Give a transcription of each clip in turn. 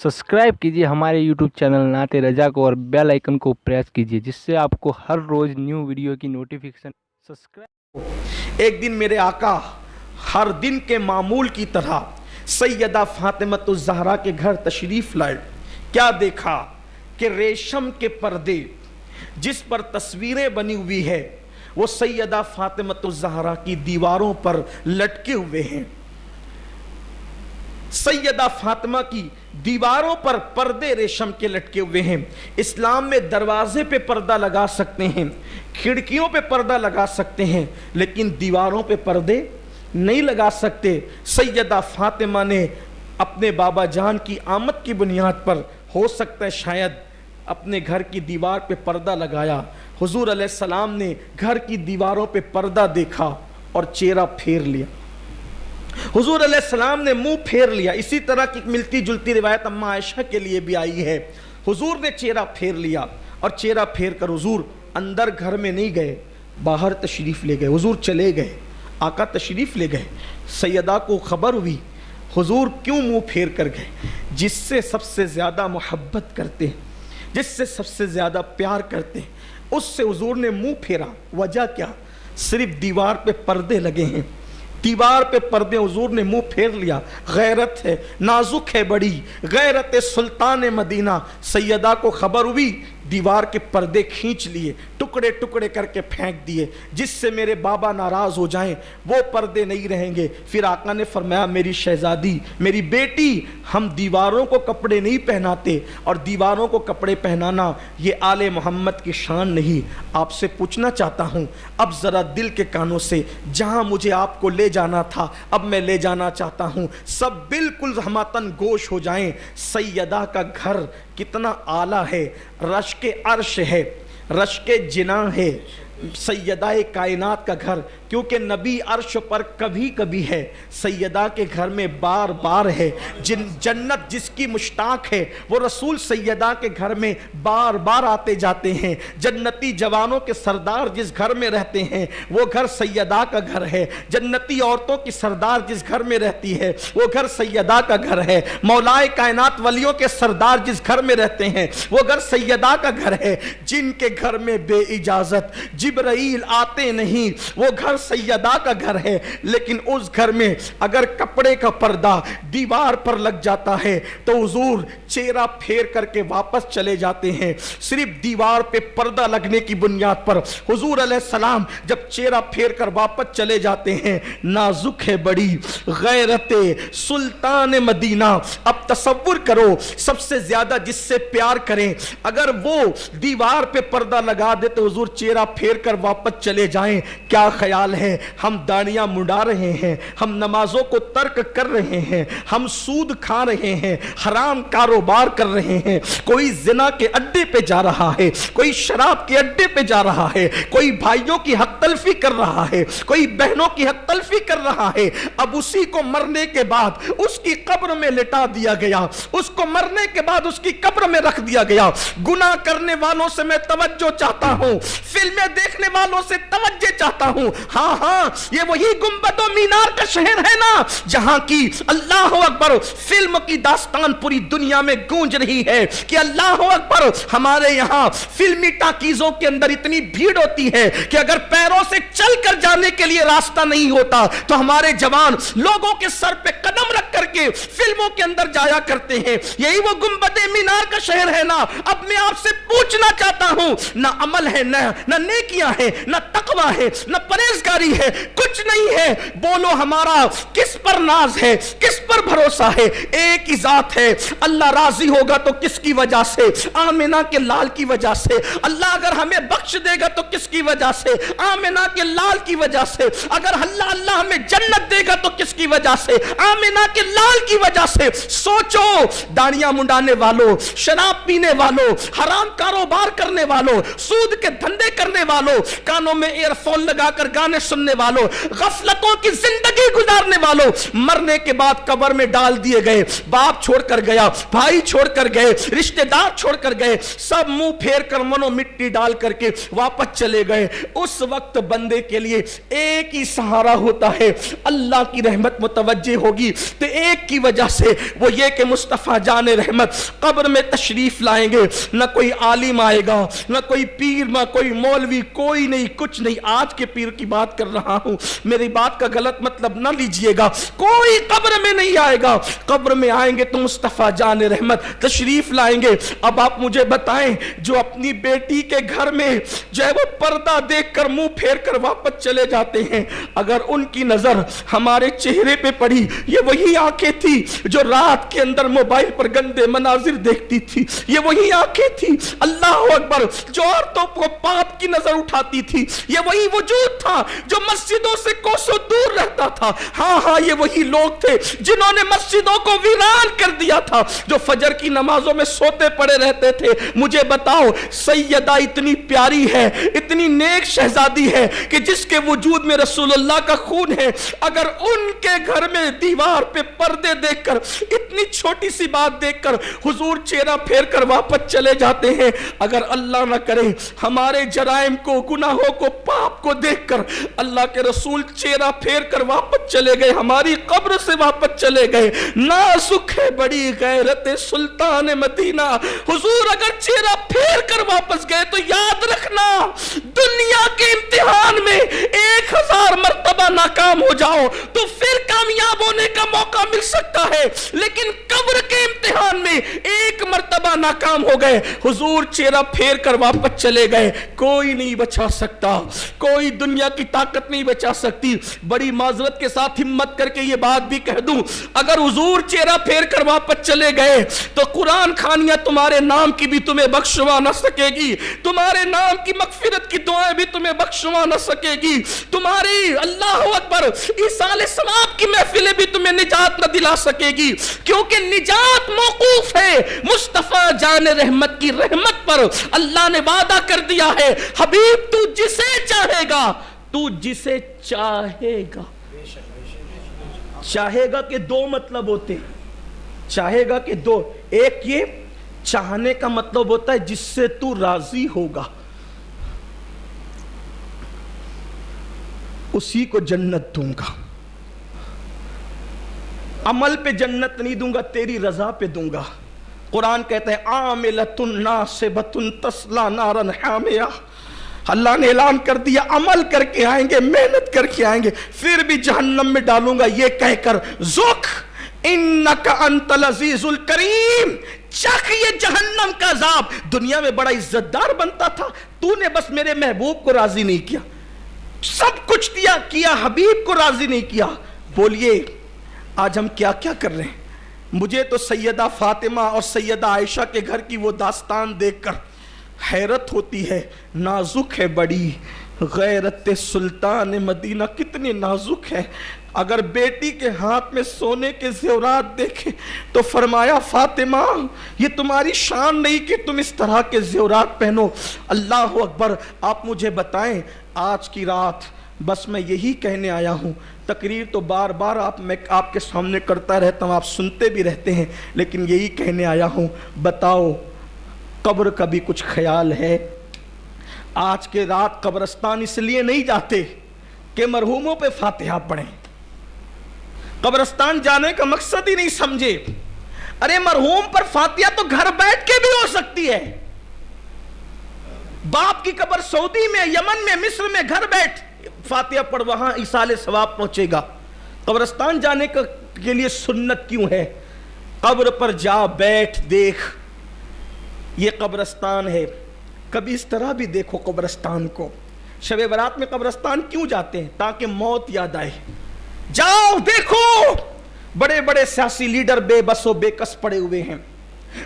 Subscribe कीजिए हमारे YouTube channel नाते रजा को और बेल आइकन को प्रेस कीजिए जिससे आपको हर रोज़ न्यू वीडियो की नोटिफिकेशन। सब्सक्राइब। एक दिन मेरे आका हर दिन के मामूल की तरह सैयदा फातिमतुज़ ज़हरा के घर तशरीफ़ लाए। क्या देखा कि रेशम के पर्दे जिस पर तस्वीरें बनी हुई है वो सैयदा फातिमतुज़ ज़हरा की दीवारों पर लटके हुए हैं। सैयदा फातिमा की दीवारों पर पर्दे रेशम के लटके हुए हैं। इस्लाम में दरवाजे पे पर्दा लगा सकते हैं, खिड़कियों पे पर्दा लगा सकते हैं, लेकिन दीवारों पे पर्दे नहीं लगा सकते। सैयदा फातिमा ने अपने बाबा जान की आमद की बुनियाद पर हो सकता है शायद अपने घर की दीवार पे पर्दा लगाया। हुजूर अलैहिस्सलाम ने घर की दीवारों पे पर्दा देखा और चेहरा फेर लिया। हुजूर अलैहिस्सलाम ने मुंह फेर लिया। इसी तरह की मिलती जुलती रिवायत अम्मा आयशा के लिए भी आई है। हुजूर ने चेहरा फेर लिया और चेहरा फेर कर हुजूर अंदर घर में नहीं गए, बाहर तशरीफ़ ले गए। हुजूर चले गए, आका तशरीफ़ ले गए। सैयदा को खबर हुई, हुजूर क्यों मुंह फेर कर गए? जिससे सबसे ज़्यादा मोहब्बत करते हैं, जिससे सबसे ज़्यादा प्यार करते हैं, उससे हुजूर ने मुंह फेरा। वजह क्या? सिर्फ दीवार पे पर्दे लगे हैं, दीवार पे पर्दे, हुजूर ने मुंह फेर लिया। गैरत है, नाजुक है बड़ी, गैरत सुल्तान मदीना। सैयदा को खबर हुई, दीवार के पर्दे खींच लिए, टुकड़े टुकड़े करके फेंक दिए, जिससे मेरे बाबा नाराज हो जाएं, वो पर्दे नहीं रहेंगे। फिर आका ने फरमाया, मेरी शहजादी, मेरी बेटी, हम दीवारों को कपड़े नहीं पहनाते और दीवारों को कपड़े पहनाना ये आले मोहम्मद की शान नहीं। आपसे पूछना चाहता हूँ अब ज़रा दिल के कानों से, जहाँ मुझे आपको ले जाना था अब मैं ले जाना चाहता हूँ, सब बिल्कुल हमातन गोश हो जाएं। सैयदा का घर कितना आला है, रश के अर्श है, रश के जिना है सैयदा कायनात का घर, क्योंकि नबी अर्श पर कभी कभी है, सैयदा के घर में बार बार है। जन्नत जिसकी मुश्ताक है वो रसूल सैयदा के घर में बार बार आते जाते हैं। जन्नती जवानों के सरदार जिस घर में रहते हैं वो घर सैयदा का घर है। जन्नती औरतों की सरदार जिस घर में रहती है वो घर सैयदा का घर है। मौलाए कायनात वलियों के सरदार जिस घर में रहते हैं वो घर सैयदा का घर है। जिनके घर में बे इजाजत जिब्राइल आते नहीं वो घर सैयदा का घर है। लेकिन उस घर में अगर कपड़े का पर्दा दीवार पर लग जाता है तो हुजूर चेहरा फेर करके वापस चले जाते हैं। सिर्फ दीवार पे पर्दा लगने की बुनियाद पर हुजूर अलैहिस्सलाम जब चेहरा फेर कर वापस चले जाते हैं। नाजुक है बड़ी, गैरते सुल्तान मदीना। अब तसव्वुर करो, सबसे ज्यादा जिससे प्यार करें अगर वो दीवार पे पर्दा लगा दे तो हुजूर चेहरा फेर कर वापस चले जाएं, क्या ख्याल है? हम दाढ़ियां मुंडा रहे हैं, हम नमाजों को तर्क कर रहे हैं, हम सूद खा रहे हैं, हराम कारोबार कर रहे हैं, कोई जिना के अड्डे पे जा रहा है, कोई शराब के अड्डे पे जा रहा है, कोई भाइयों की हक तलफी कर रहा है, कोई बहनों की हक तलफी कर रहा है। अब उसी को मरने के बाद उसकी कब्र में लिटा दिया गया, उसको मरने के बाद उसकी कब्र में रख दिया गया। गुनाह करने वालों से मैं तवज्जो चाहता हूं, फिल्में देखने वालों से तवज्जो चाहता हूं। हाँ हाँ, ये वही गुंबदो मीनार का शहर है ना जहां की अल्लाह अकबर फिल्म की दास्तान पूरी दुनिया में गूंज रही है कि अल्लाह अकबर। हमारे यहां फिल्मी टाकीजों के अंदर इतनी भीड़ होती है कि अगर पैरों से चलकर जाने के लिए रास्ता नहीं होता तो हमारे जवान लोगों के सर पे कदम रख करके फिल्मों के अंदर जाया करते हैं। यही वो गुंबदे मीनार का शहर है ना। अब मैं आपसे पूछना चाहता हूं, ना अमल है, ना नेकियां है, ना तकवा है, ना परहेजगारी है, कुछ नहीं है। बोलो हमारा किस पर नाज है, किस पर भरोसा है? एक ही जात है। अल्लाह राजी होगा तो किसकी वजह से? आमिना के लाल की वजह से। अल्लाह अगर हमें बख्श देगा तो किसकी वजह से? आमिना के लाल की वजह से। अगर अल्लाह हमें जन्नत देगा तो किसकी वजह से? आमिना के लाल की वजह से। सोचो, दाढ़ियां मुंडाने वालों, शराब पीने वालों, हराम कारोबार करने वालों, सूद के धंधे करने वालों, वालों, कानों में ईयरफोन लगाकर गाने सुनने वालों, गफलतों की जिंदगी गुजारने वालों, मरने के बाद कब्र में डाल दिए गए, बाप छोड़कर गया, भाई छोड़कर गए, रिश्तेदार छोड़कर गए, सब मुंह फेर कर मनो मिट्टी डाल करके वापस चले गए। उस वक्त बंदे के लिए एक ही सहारा होता है, अल्लाह की रहमत मुतवज्जे होगी तो एक की वजह से वो ये कि मुस्तफ़ा जाने रहमत कब्र में तशरीफ लाएंगे। न कोई आलिम आएगा, न कोई पीर, न कोई मौलवी, कोई नहीं, कुछ नहीं। आज के पीर की बात कर रहा हूं, मेरी बात का गलत मतलब ना लीजिएगा। कोई कब्र में नहीं आएगा, कब्र में आएंगे तो मुस्तफ़ा जाने रहमत तशरीफ लाएंगे। अब आप मुझे बताएं, जो अपनी बेटी के घर में जो है वो पर्दा देखकर मुंह फेर कर वापस चले जाते हैं, अगर उनकी नजर हमारे चेहरे पे पड़ी, ये वही आंखें थी जो रात के अंदर मोबाइल पर गंदे मनाजिर देखती थी, ये वही आंखें थी अल्लाह अकबर जो औरतों को पाप की नजर उठाती थी, ये वही वजूद था जो मस्जिदों से कोसों दूर रहता था। हाँ हाँ, ये वही लोग थे जिन्होंने मस्जिदों को वीरान कर दिया था, जो फजर की नमाजों में सोते पड़े रहते थे। मुझे बताओ, सैयदा इतनी प्यारी है, इतनी नेक शहजादी है कि जिसके वजूद में रसूलुल्लाह का खून है, अगर उनके घर में दीवार पे पर्दे देखकर, इतनी छोटी सी बात देखकर हुजूर चेहरा फेर कर वापस चले जाते हैं, अगर अल्लाह ना करे हमारे जराइम को, गुनाहों को, पाप को देखकर अल्लाह के रसूल चेहरा फेर कर वापस चले गए, हमारी कब्र से वापस चले गए, नाजुक है बड़ी गैरत सुल्तान मदीना। हुजूर अगर चेहरा फेर कर वापस गए तो याद रखना, दुनिया के इम्तिहान में 1000 मर्तबा नाकाम हो जाओ तो फिर कामयाब होने का मौका मिल सकता है, लेकिन कब्र के इम्तिहान में एक मर्तबा नाकाम हो गए, हुजूर चेहरा फेर कर वापस चले गए, कोई नहीं बचा सकता, कोई दुनिया की ताकत नहीं बचा सकती। बड़ी माजरत के साथ हिम्मत करके ये बात भी कह दूं, अगर हुजूर चेहरा फेर कर वापस चले गए तो कुरान खानियां तुम्हारे नाम की भी तुम्हें बख्शवा न सकेगी, तुम्हारे नाम की मगफिरत की दुआएं भी तुम्हें बख्शवा न सकेगी, तुम्हारी अल्लाह अकबर इसाले सवाब की महफिलें भी तुम्हें निजात न दिला सकेगी, क्योंकि निजात मौकूफ है मुस्तफा जाने रहमत की रहमत पर। अल्लाह ने वादा कर दिया है, हबीब तू जिसे चाहेगा, तू जिसे चाहेगा। चाहेगा के दो मतलब होते, चाहेगा के दो, एक ये चाहने का मतलब होता है जिससे तू राजी होगा, उसी को जन्नत दूंगा, अमल पे जन्नत नहीं दूंगा, तेरी रजा पे दूंगा। कुरान कहता है आमिलतुन नासिबतुन तस्ला नारन हामिया, अल्लाह ने ऐलान कर दिया अमल करके आएंगे, मेहनत करके आएंगे, फिर भी जहन्नम में डालूंगा, ये कहकर ज़ुक इन्नका अंतल अज़ीज़ुल करीम, चख ये जहन्नम का अज़ाब। दुनिया में बड़ा इज्जतदार बनता था, तूने बस मेरे महबूब को राजी नहीं किया, सब कुछ दिया किया, हबीब को राजी नहीं किया। बोलिए आज हम क्या क्या कर रहे हैं। मुझे तो सैयदा फातिमा और सैयदा आयशा के घर की वो दास्तान देखकर हैरत होती है, नाजुक है बड़ी गैरत सुल्तान मदीना, कितनी नाजुक है। अगर बेटी के हाथ में सोने के ज़ेवरात देखे तो फरमाया फातिमा ये तुम्हारी शान नहीं कि तुम इस तरह के ज़ेवरात पहनो। अल्लाह अकबर। आप मुझे बताएं, आज की रात बस मैं यही कहने आया हूँ, तकरीर तो बार बार मैं आपके सामने करता रहता हूँ, आप सुनते भी रहते हैं, लेकिन यही कहने आया हूँ, बताओ कब्र का भी कुछ ख्याल है। आज के रात कब्रस्तान इसलिए नहीं जाते कि मरहूमों पे फातिहा पढ़ें, कब्रस्तान जाने का मकसद ही नहीं समझे। अरे मरहूम पर फातिहा तो घर बैठ के भी हो सकती है। बाप की कब्र सऊदी में, यमन में, मिस्र में, घर बैठ फातिहा पढ़, वहां इसाले सवाब पहुंचेगा। कब्रस्तान जाने के लिए सुन्नत क्यों है? कब्र पर जा बैठ, देख ये कब्रस्तान है। कभी इस तरह भी देखो कब्रस्तान को। शब बरात में कब्रस्तान क्यों जाते हैं? ताकि मौत याद आए। जाओ देखो, बड़े बड़े सियासी लीडर बेबसो बेकस पड़े हुए हैं,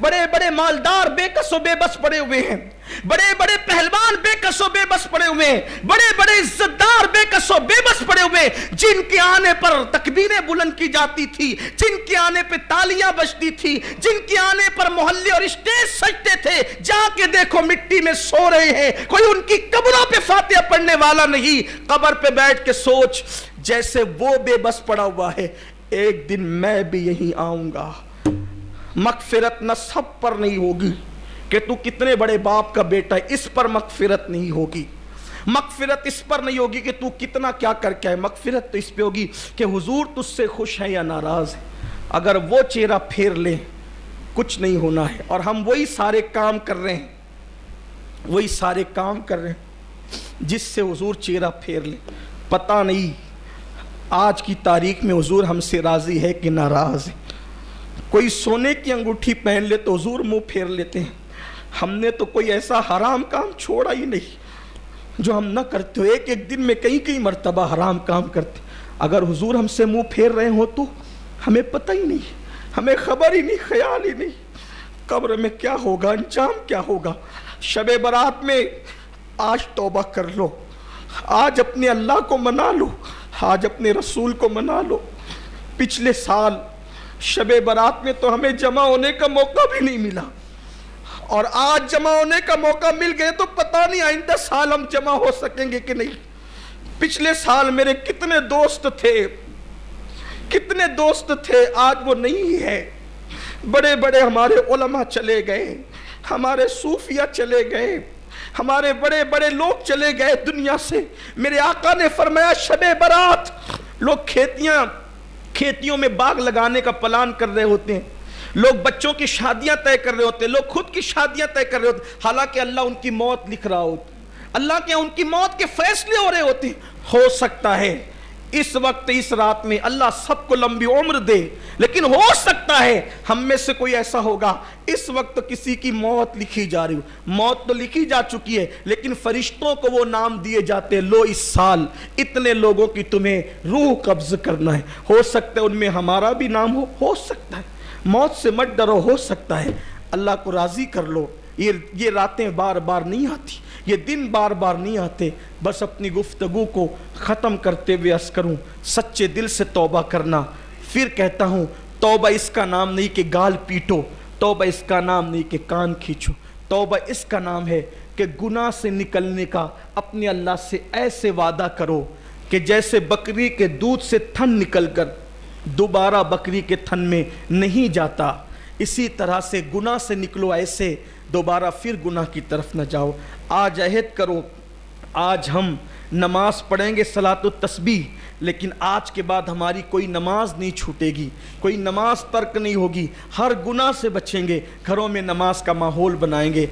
बड़े बड़े मालदार बेकस व बेबस पड़े हुए हैं, बड़े बड़े पहलवान बेकस व बेबस पड़े हुए हैं, बड़े बड़े इज्जतदार बेकस व बेबस पड़े हुए हैं, जिनके आने पर तकबीरें बुलंद की जाती थी, जिनके आने पे तालियां बजती थी, जिनके आने पर मोहल्ले और स्टेज सजते थे, जाके देखो मिट्टी में सो रहे हैं, कोई उनकी कब्रों पे फातिहा पढ़ने वाला नहीं। कब्र पे बैठ के सोच, जैसे वो बेबस पड़ा हुआ है, एक दिन मैं भी यहीं आऊंगा। मगफिरत न सब पर नहीं होगी कि तू कितने बड़े बाप का बेटा है, इस पर मगफिरत नहीं होगी। मगफिरत इस पर नहीं होगी कि तू कितना क्या करके है, मगफिरत तो इस पे होगी कि हुजूर तुझसे खुश है या नाराज है। अगर वो चेहरा फेर ले, कुछ नहीं होना है। और हम वही सारे काम कर रहे हैं, वही सारे काम कर रहे हैं जिससे हुजूर चेहरा फेर ले। पता नहीं आज की तारीख में हुजूर हमसे राजी है कि नाराज है। कोई सोने की अंगूठी पहन ले तो हुजूर मुंह फेर लेते हैं। हमने तो कोई ऐसा हराम काम छोड़ा ही नहीं जो हम ना करते हो। एक एक दिन में कई कई मर्तबा हराम काम करते। अगर हुजूर हमसे मुंह फेर रहे हो तो हमें पता ही नहीं, हमें खबर ही नहीं, ख्याल ही नहीं कब्र में क्या होगा, अंजाम क्या होगा। शबे बारात में आज तौबा कर लो, आज अपने अल्लाह को मना लो, आज अपने रसूल को मना लो। पिछले साल शबे बारात में तो हमें जमा होने का मौका भी नहीं मिला, और आज जमा होने का मौका मिल गए तो पता नहीं आइंदा साल हम जमा हो सकेंगे कि नहीं। पिछले साल मेरे कितने दोस्त थे, कितने दोस्त थे, आज वो नहीं है। बड़े बड़े हमारे उलमा चले गए, हमारे सूफिया चले गए, हमारे बड़े बड़े लोग चले गए दुनिया से। मेरे आका ने फरमाया शबे बारात लोग खेतियों में बाग लगाने का प्लान कर रहे होते हैं, लोग बच्चों की शादियां तय कर रहे होते हैं, लोग खुद की शादियां तय कर रहे होते हैं। हालांकि अल्लाह उनकी मौत लिख रहा होता, अल्लाह के उनकी मौत के फैसले हो रहे होते हैं। हो सकता है इस वक्त इस रात में अल्लाह सबको लंबी उम्र दे, लेकिन हो सकता है हम में से कोई ऐसा होगा इस वक्त किसी की मौत लिखी जा रही हो। मौत तो लिखी जा चुकी है, लेकिन फरिश्तों को वो नाम दिए जाते हैं, लो इस साल इतने लोगों की तुम्हें रूह कब्ज करना है। हो सकता है उनमें हमारा भी नाम हो सकता है। मौत से मत डरो, हो सकता है। अल्लाह को राजी कर लो। ये रातें बार बार नहीं आती, ये दिन बार बार नहीं आते। बस अपनी गुफ्तगू को ख़त्म करते हुए अर्ज़ करूँ, सच्चे दिल से तौबा करना। फिर कहता हूँ, तौबा इसका नाम नहीं कि गाल पीटो, तौबा इसका नाम नहीं कि कान खींचो, तौबा इसका नाम है कि गुनाह से निकलने का अपने अल्लाह से ऐसे वादा करो कि जैसे बकरी के दूध से थन निकलकर दोबारा बकरी के थन में नहीं जाता, इसी तरह से गुनाह से निकलो, ऐसे दोबारा फिर गुनाह की तरफ न जाओ। आज अहद करो, आज हम नमाज पढ़ेंगे सलातुत तस्बीह, लेकिन आज के बाद हमारी कोई नमाज नहीं छूटेगी, कोई नमाज तर्क नहीं होगी, हर गुनाह से बचेंगे, घरों में नमाज का माहौल बनाएंगे।